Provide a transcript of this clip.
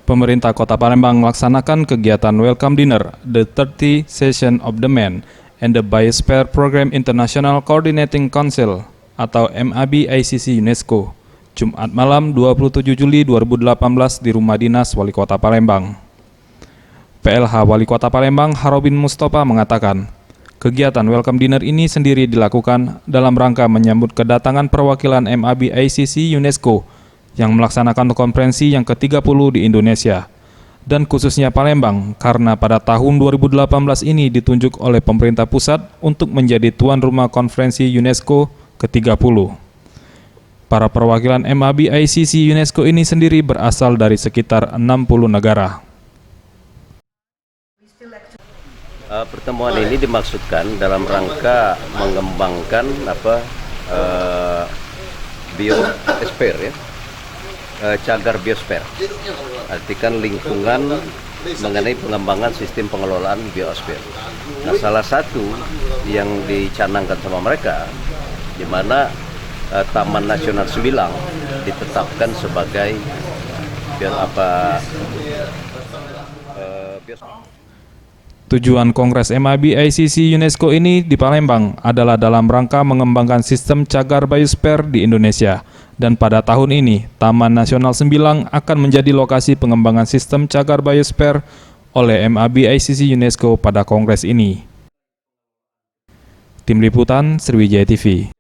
Pemerintah Kota Palembang melaksanakan kegiatan Welcome Dinner, the 30th Session of the Man, and the Biosphere Program International Coordinating Council atau MAB ICC UNESCO, Jumat malam 27 Juli 2018 di Rumah Dinas Wali Kota Palembang. PLH Wali Kota Palembang Harobin Mustafa mengatakan, kegiatan Welcome Dinner ini sendiri dilakukan dalam rangka menyambut kedatangan perwakilan MAB ICC UNESCO yang melaksanakan konferensi yang ke-30 di Indonesia, dan khususnya Palembang karena pada tahun 2018 ini ditunjuk oleh pemerintah pusat untuk menjadi tuan rumah konferensi UNESCO ke-30. Para perwakilan MAB ICC UNESCO ini sendiri berasal dari sekitar 60 negara. Pertemuan ini dimaksudkan dalam rangka mengembangkan biosfer, cagar biosfer, artikan lingkungan mengenai pengembangan sistem pengelolaan biosfer. Nah, salah satu yang dicanangkan sama mereka, di mana Taman Nasional Sembilang ditetapkan sebagai biosfer. Tujuan Kongres MAB ICC UNESCO ini di Palembang adalah dalam rangka mengembangkan sistem cagar biosfer di Indonesia. Dan pada tahun ini, Taman Nasional Sembilang akan menjadi lokasi pengembangan sistem cagar biosfer oleh MAB ICC UNESCO pada kongres ini. Tim Liputan Sriwijaya TV.